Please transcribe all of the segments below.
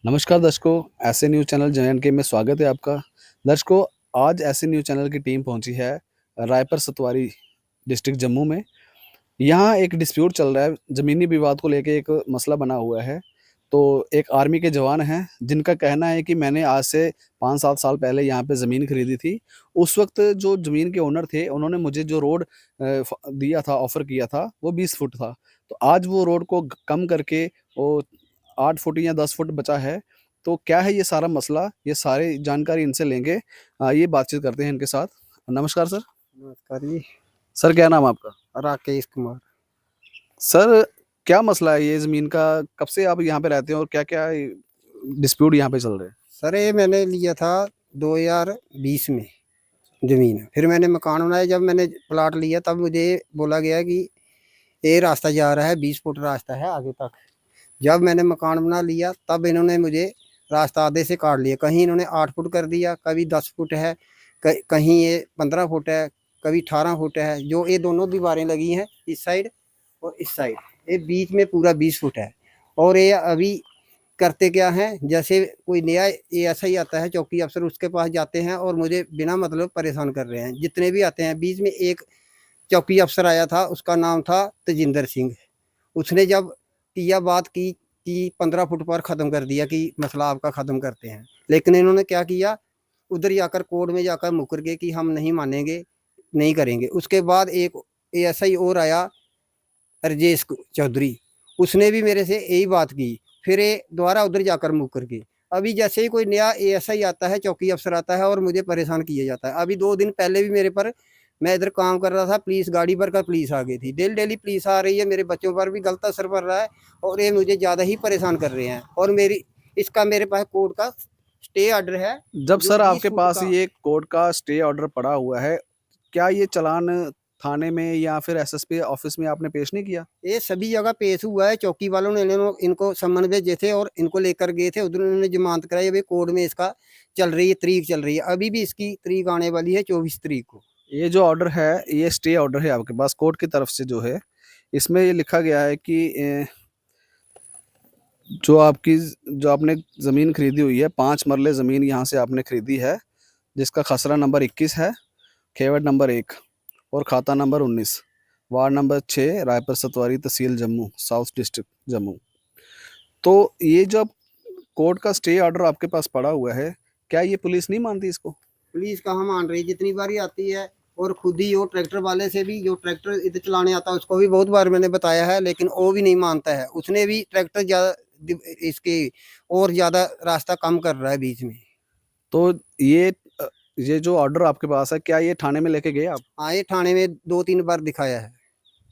नमस्कार दर्शकों, ऐसे न्यूज़ चैनल जे&के में स्वागत है आपका। दर्शकों, आज ऐसे न्यूज़ चैनल की टीम पहुंची है रायपुर सतवारी डिस्ट्रिक्ट जम्मू में। यहाँ एक डिस्प्यूट चल रहा है, ज़मीनी विवाद को लेके एक मसला बना हुआ है। तो एक आर्मी के जवान हैं, जिनका कहना है कि मैंने आज से 5-7 साल पहले यहाँ पे ज़मीन खरीदी थी। उस वक़्त जो ज़मीन के ओनर थे, उन्होंने मुझे जो रोड दिया था, ऑफ़र किया था, वो 20 फुट था। तो आज वो रोड को कम करके वो 8 फुट या 10 फुट बचा है। तो क्या है ये सारा मसला? ये सारी जानकारी इनसे लेंगे। ये बातचीत करते हैं इनके साथ। नमस्कार सर। नमस्कार जी। सर क्या नाम है आपका? राकेश कुमार। सर, क्या मसला है ये ज़मीन का? कब से आप यहाँ पे रहते हैं और क्या-क्या डिस्प्यूट यहाँ पे चल रहे हैं? सर ये मैंने लिया था 2020 में ज़मीन। फिर मैंने मकान बनाया। जब मैंने प्लॉट लिया तब मुझे बोला गया कि ये रास्ता जा रहा है, 20 फुट रास्ता है आगे तक। जब मैंने मकान बना लिया तब इन्होंने मुझे रास्ता आधे से काट लिया। कहीं इन्होंने 8 फुट कर दिया, कभी 10 फुट है, कहीं ये 15 फुट है, कभी 18 फुट है। जो ये दोनों दीवारें लगी हैं इस साइड और इस साइड, ये बीच में पूरा 20 फुट है। और ये अभी करते क्या हैं, जैसे कोई नया ये ऐसा ही आता है चौकी अफसर, उसके पास जाते हैं और मुझे बिना मतलब परेशान कर रहे हैं। जितने भी आते हैं, बीच में एक चौकी अफसर आया था, उसका नाम था तेजिंदर सिंह। उसने जब किया बात की कि 15 फुट पर ख़त्म कर दिया कि मसला आपका ख़त्म करते हैं। लेकिन इन्होंने क्या किया, उधर जाकर कोर्ट में जाकर मुकर गए कि हम नहीं मानेंगे, नहीं करेंगे। उसके बाद एक ऐसा ही और आया, राजेश चौधरी, उसने भी मेरे से यही बात की। फिर ये दोबारा उधर जाकर मुकर गए। अभी जैसे ही कोई नया एएसआई आता है, चौकी अफसर आता है और मुझे परेशान किया जाता है। अभी 2 दिन पहले भी मेरे पर, मैं इधर काम कर रहा था, पुलिस गाड़ी भर कर पुलिस आ गई थी। डेली पुलिस आ रही है, मेरे बच्चों पर भी गलत असर पड़ रहा है और ये मुझे ज़्यादा ही परेशान कर रहे हैं। और इसका मेरे पास कोर्ट का स्टे ऑर्डर है, जब जो सर 20 आपके फुट पास का। ये कोर्ट का स्टे ऑर्डर पड़ा हुआ है, क्या ये चालान थाने में या फिर एसएसपी ऑफिस में आपने पेश नहीं किया? ये सभी जगह पेश हुआ है। चौकी वालों ने इनको सम्मन भेजे थे और इनको लेकर गए थे। उधर उन्होंने जमानत कराई। अभी कोर्ट में इसका चल रही है, तारीख चल रही है। अभी भी इसकी तारीख आने वाली है 24 तारीख को। ये जो ऑर्डर है, ये स्टे ऑर्डर है आपके पास कोर्ट की तरफ से जो है, इसमें ये लिखा गया है कि जो आपने ज़मीन खरीदी हुई है, 5 मरले ज़मीन यहाँ से आपने खरीदी है, जिसका खसरा नंबर 21 है, खेवड़ नंबर 1 और खाता नंबर 19, वार्ड नंबर 6, रायपुर सतवारी, तहसील जम्मू, साउथ डिस्ट्रिक्ट जम्मू। तो ये जो कोर्ट का स्टे ऑर्डर आपके पास पड़ा हुआ है, क्या ये पुलिस नहीं मानती इसको? पुलिस कहाँ मान रही, जितनी बारी आती है। और खुद ही वो ट्रैक्टर वाले से भी, जो ट्रैक्टर इधर चलाने आता है, उसको भी बहुत बार मैंने बताया है, लेकिन वो भी नहीं मानता है। उसने भी ट्रैक्टर ज़्यादा इसके और ज़्यादा रास्ता कम कर रहा है बीच में। तो ये जो ऑर्डर आपके पास है, क्या ये थाने में लेके गए आप? हाँ, ये थाने में 2-3 बार दिखाया है।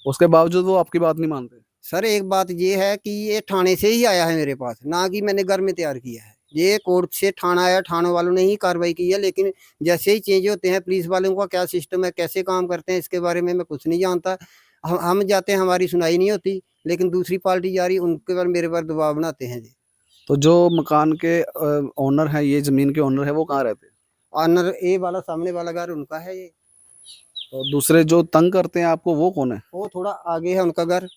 उसके बावजूद वो आपकी बात नहीं मानते? सर एक बात ये है कि ये थाने से ही आया है मेरे पास, ना कि मैंने घर में तैयार किया है। ये कोर्ट से थाना आया, थाने वालों ने ही कार्रवाई की है। लेकिन जैसे ही चेंज होते हैं, पुलिस वालों का क्या सिस्टम है, कैसे काम करते हैं, इसके बारे में मैं कुछ नहीं जानता। हम जाते हैं, हमारी सुनाई नहीं होती, लेकिन दूसरी पार्टी जा रही, उनके पर मेरे पर दबाव बनाते हैं जी। तो जो मकान के ओनर हैं, ये ज़मीन के ओनर हैं, वो कहाँ रहते हैं? ऑनर ए वाला सामने वाला घर उनका है ये। और दूसरे जो तंग करते हैं आपको, वो कौन है? वो थोड़ा आगे है उनका घर।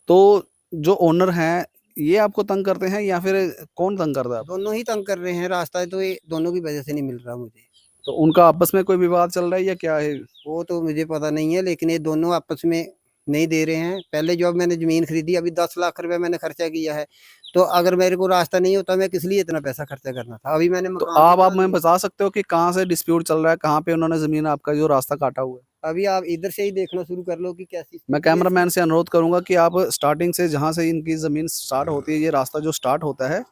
तो जो ओनर हैं, ये आपको तंग करते हैं या फिर कौन तंग करता है आपको? दोनों ही तंग कर रहे हैं। रास्ता तो ये दोनों की वजह से नहीं मिल रहा मुझे। तो उनका आपस में कोई विवाद चल रहा है या क्या है? वो तो मुझे पता नहीं है, लेकिन ये दोनों आपस में नहीं दे रहे हैं। पहले जब मैंने ज़मीन खरीदी, अभी 10 लाख रुपए मैंने खर्चा किया है। तो अगर मेरे को रास्ता नहीं होता, मैं किस लिए इतना पैसा खर्चा करना था। अभी मैंने तो मकान तो आप बना हमें लिया। बता सकते हो कि कहाँ से डिस्प्यूट चल रहा है? कहाँ पे उन्होंने ज़मीन आपका जो रास्ता काटा हुआ है? अभी आप इधर से ही देखना शुरू कर लो कि कैसी मैं स्थिति है कैमरामैन इसकी। से अनुरोध करूँगा कि आप स्टार्टिंग से, जहाँ से इनकी ज़मीन स्टार्ट होती है, ये रास्ता जो स्टार्ट होता है,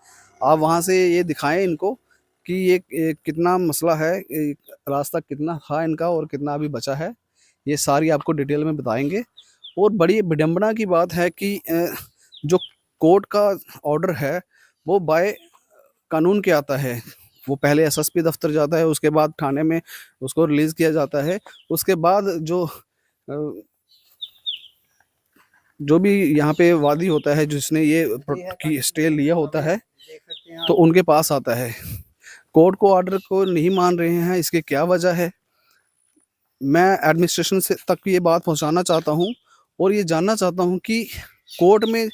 आप वहाँ से ये दिखाएँ इनको कि ये कितना मसला है, रास्ता कितना था इनका और कितना अभी बचा है। ये सारी आपको डिटेल में बताएँगे। और बड़ी विडंबना की बात है कि जो कोर्ट का ऑर्डर है, वो बाय कानून के आता है। वो पहले एसएसपी दफ्तर जाता है, उसके बाद थाने में उसको रिलीज़ किया जाता है। उसके बाद जो भी यहाँ पे वादी होता है, जिसने ये की स्टे लिया होता है, देख सकते हैं तो आप। उनके पास आता है। कोर्ट को ऑर्डर को नहीं मान रहे हैं, इसकी क्या वजह है? मैं एडमिनिस्ट्रेशन से तक ये बात पहुँचाना चाहता हूँ और ये जानना चाहता हूँ कि कोर्ट में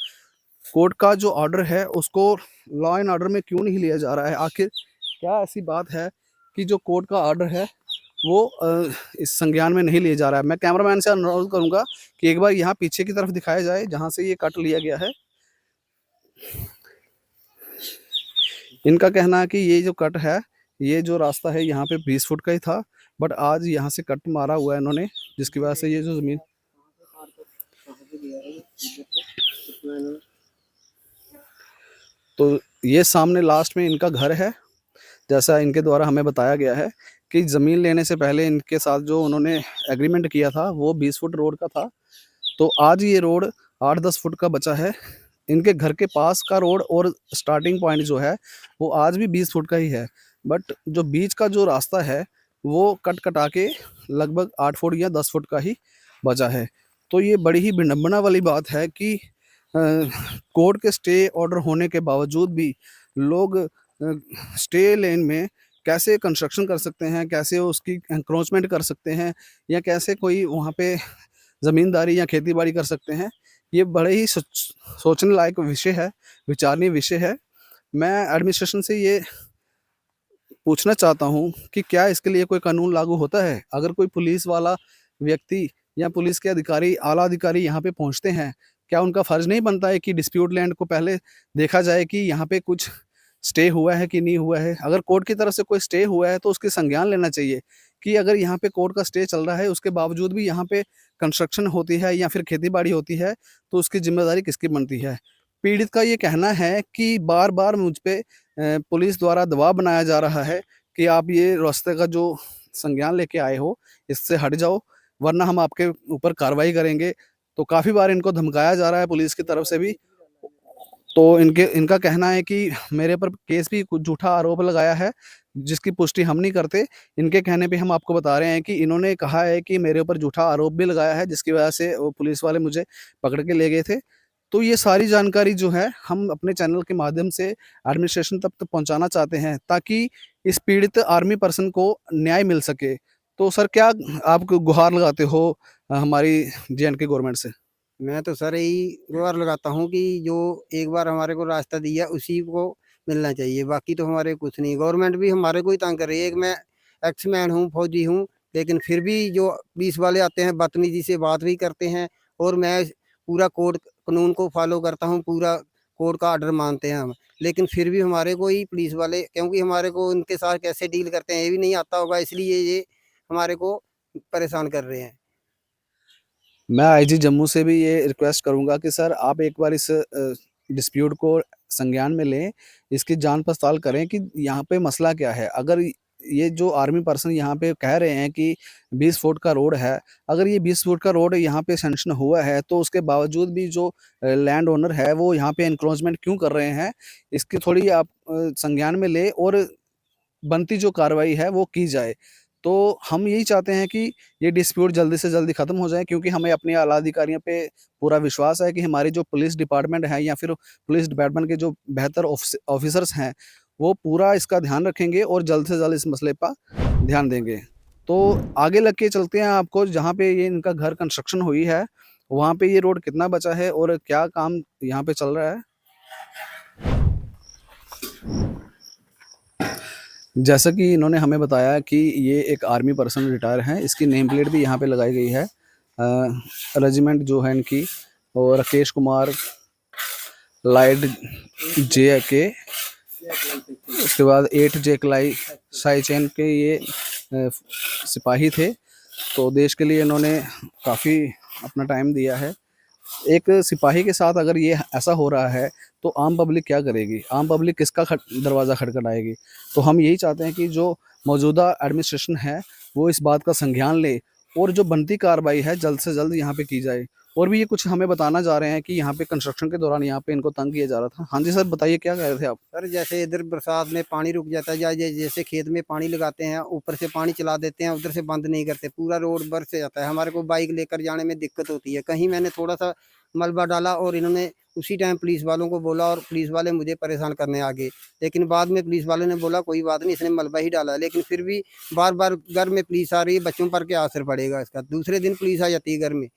कोर्ट का जो ऑर्डर है उसको लॉ एंड ऑर्डर में क्यों नहीं लिया जा रहा है? आखिर क्या ऐसी बात है कि जो कोर्ट का ऑर्डर है वो इस संज्ञान में नहीं लिया जा रहा है? मैं कैमरामैन से अनुरोध करूंगा कि एक बार यहाँ पीछे की तरफ दिखाया जाए जहाँ से ये कट लिया गया है। इनका कहना है कि ये जो कट है, ये जो रास्ता है यहाँ पे 20 फुट का ही था, बट आज यहाँ से कट मारा हुआ है इन्होंने, जिसकी वजह से ये जो ज़मीन तो ये सामने लास्ट में इनका घर है। जैसा इनके द्वारा हमें बताया गया है कि ज़मीन लेने से पहले इनके साथ जो उन्होंने एग्रीमेंट किया था वो 20 फुट रोड का था। तो आज ये रोड 8-10 फुट का बचा है। इनके घर के पास का रोड और स्टार्टिंग पॉइंट जो है वो आज भी 20 फुट का ही है, बट जो बीच का जो रास्ता है वो कट कटा के लगभग 8 फुट या 10 फुट का ही बचा है। तो ये बड़ी ही विडंबना वाली बात है कि कोर्ट के स्टे ऑर्डर होने के बावजूद भी लोग स्टे लेन में कैसे कंस्ट्रक्शन कर सकते हैं, कैसे उसकी एंक्रोचमेंट कर सकते हैं, या कैसे कोई वहाँ पे ज़मींदारी या खेती-बाड़ी कर सकते हैं। ये बड़े ही सोचने लायक विषय है, विचारणीय विषय है। मैं एडमिनिस्ट्रेशन से ये पूछना चाहता हूँ कि क्या इसके लिए कोई कानून लागू होता है? अगर कोई पुलिस वाला व्यक्ति या पुलिस के अधिकारी, आला अधिकारी यहाँ पे पहुँचते हैं, क्या उनका फ़र्ज़ नहीं बनता है कि डिस्प्यूट लैंड को पहले देखा जाए कि यहाँ पे कुछ स्टे हुआ है कि नहीं हुआ है? अगर कोर्ट की तरफ से कोई स्टे हुआ है तो उसकी संज्ञान लेना चाहिए कि अगर यहाँ पे कोर्ट का स्टे चल रहा है, उसके बावजूद भी यहाँ पे कंस्ट्रक्शन होती है या फिर खेती-बाड़ी होती है, तो उसकी ज़िम्मेदारी किसकी बनती है? पीड़ित का ये कहना है कि बार-बार मुझ पे पुलिस द्वारा दबाव बनाया जा रहा है कि आप ये रास्ते का जो संज्ञान लेके आए हो, इससे हट जाओ, वरना हम आपके ऊपर कार्रवाई करेंगे। तो काफ़ी बार इनको धमकाया जा रहा है पुलिस की तरफ से भी। तो इनका कहना है कि मेरे ऊपर केस भी कुछ झूठा आरोप लगाया है, जिसकी पुष्टि हम नहीं करते। इनके कहने पे हम आपको बता रहे हैं कि इन्होंने कहा है कि मेरे ऊपर झूठा आरोप भी लगाया है, जिसकी वजह से वो पुलिस वाले मुझे पकड़ के ले गए थे। तो ये सारी जानकारी जो है हम अपने चैनल के माध्यम से एडमिनिस्ट्रेशन तक पहुँचाना चाहते हैं, ताकि इस पीड़ित आर्मी पर्सन को न्याय मिल सके। तो सर, क्या आप गुहार लगाते हो हमारी जे-एंड-के गवर्नमेंट से? मैं तो सर यही गुहार लगाता हूँ कि जो एक बार हमारे को रास्ता दिया उसी को मिलना चाहिए, बाकी तो हमारे कुछ नहीं। गवर्नमेंट भी हमारे को ही तंग कर रही है। एक मैं एक्स-मैन हूँ, फौजी हूँ, लेकिन फिर भी जो पुलिस वाले आते हैं बदतमीज़ी से बात भी करते हैं, और मैं पूरा कोड कानून को फ़ॉलो करता हूँ, पूरा कोर्ट का ऑर्डर मानते हैं हम। लेकिन फिर भी हमारे को ही पुलिस वाले, क्योंकि हमारे को उनके साथ कैसे डील करते हैं ये भी नहीं आता होगा, इसलिए ये हमारे को परेशान कर रहे हैं। मैं आईजी जम्मू से भी ये रिक्वेस्ट करूँगा कि सर आप एक बार इस डिस्प्यूट को संज्ञान में लें, इसकी जाँच पड़ताल करें कि यहाँ पे मसला क्या है। अगर ये जो आर्मी पर्सन यहाँ पे कह रहे हैं कि 20 फुट का रोड है, अगर ये 20 फुट का रोड यहाँ पे सैंक्शन हुआ है, तो उसके बावजूद भी जो लैंड ओनर है वो यहाँ पे एन्क्रोचमेंट क्यों कर रहे हैं? इसकी थोड़ी आप संज्ञान में लें और बनती जो कार्रवाई है वो की जाए। तो हम यही चाहते हैं कि ये डिस्प्यूट जल्दी से जल्दी ख़त्म हो जाए, क्योंकि हमें अपने आला अधिकारियों पे पूरा विश्वास है कि हमारी जो पुलिस डिपार्टमेंट है या फिर पुलिस डिपार्टमेंट के जो बेहतर ऑफ़िसर्स हैं, वो पूरा इसका ध्यान रखेंगे और जल्द से जल्द इस मसले पर ध्यान देंगे। तो आगे लग के चलते हैं आपको जहाँ पे ये इनका घर कंस्ट्रक्शन हुई है, वहाँ पे ये रोड कितना बचा है और क्या काम यहाँ पे चल रहा है। जैसा कि इन्होंने हमें बताया कि ये एक आर्मी पर्सन रिटायर हैं, इसकी नेम प्लेट भी यहाँ पे लगाई गई है। रेजिमेंट जो है इनकी, और राकेश कुमार लाइड जे.के, उसके बाद 8 जेकलाई साइचेन के ये सिपाही थे। तो देश के लिए इन्होंने काफ़ी अपना टाइम दिया है। एक सिपाही के साथ अगर ये ऐसा हो रहा है, तो आम पब्लिक क्या करेगी? आम पब्लिक किसका दरवाज़ा खटखटाएगी? तो हम यही चाहते हैं कि जो मौजूदा एडमिनिस्ट्रेशन है, वो इस बात का संज्ञान ले और जो बनती कार्रवाई है जल्द से जल्द यहाँ पे की जाए। और भी ये कुछ हमें बताना चाह रहे हैं कि यहाँ पे कंस्ट्रक्शन के दौरान यहाँ पे इनको तंग किया जा रहा था। हाँ जी सर, बताइए क्या कह रहे थे आप? सर जैसे इधर बरसात में पानी रुक जाता है, या जैसे खेत में पानी लगाते हैं, ऊपर से पानी चला देते हैं, उधर से बंद नहीं करते, पूरा रोड बरस जाता है। हमारे को बाइक लेकर जाने में दिक्कत होती है। कहीं मैंने थोड़ा सा मलबा डाला और इन्होंने उसी टाइम पुलिस वालों को बोला, और पुलिस वाले मुझे परेशान करने आ गए। लेकिन बाद में पुलिस वाले ने बोला कोई बात नहीं, इसने मलबा ही डाला है। लेकिन फिर भी बार बार घर में पुलिस आ रही है, बच्चों पर क्या असर पड़ेगा इसका? दूसरे दिन पुलिस आ जाती है घर में।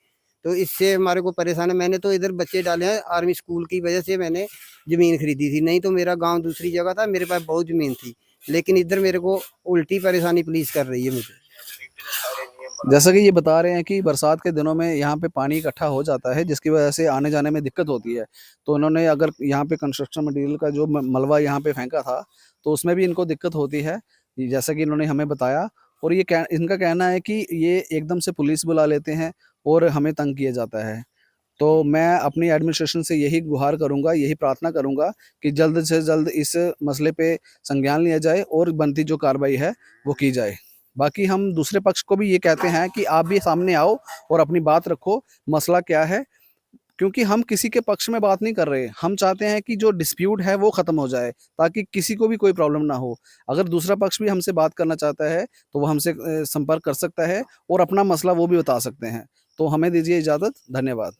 तो इससे हमारे को परेशान है। मैंने तो इधर बच्चे डाले हैं, आर्मी स्कूल की वजह से मैंने ज़मीन खरीदी थी, नहीं तो मेरा गाँव दूसरी जगह था, मेरे पास बहुत ज़मीन थी, लेकिन इधर मेरे को उल्टी परेशानी पुलिस कर रही है मुझे। जैसा कि ये बता रहे हैं कि बरसात के दिनों में यहाँ पे पानी इकट्ठा हो जाता है, जिसकी वजह से आने जाने में दिक्कत होती है। तो उन्होंने अगर यहाँ पे कंस्ट्रक्शन मटेरियल का जो मलबा यहाँ पे फेंका था, तो उसमें भी इनको दिक्कत होती है, जैसा कि इन्होंने हमें बताया। और ये इनका कहना है कि ये एकदम से पुलिस बुला लेते हैं और हमें तंग किया जाता है। तो मैं अपनी एडमिनिस्ट्रेशन से यही गुहार करूँगा, यही प्रार्थना करूँगा कि जल्द से जल्द इस मसले पे संज्ञान लिया जाए और बनती जो कार्रवाई है वो की जाए। बाकी हम दूसरे पक्ष को भी ये कहते हैं कि आप भी सामने आओ और अपनी बात रखो, मसला क्या है? क्योंकि हम किसी के पक्ष में बात नहीं कर रहे, हम चाहते हैं कि जो डिस्प्यूट है वो ख़त्म हो जाए, ताकि किसी को भी कोई प्रॉब्लम ना हो। अगर दूसरा पक्ष भी हमसे बात करना चाहता है, तो वो हमसे संपर्क कर सकता है और अपना मसला वो भी बता सकते हैं। तो हमें दीजिए इजाज़त, धन्यवाद।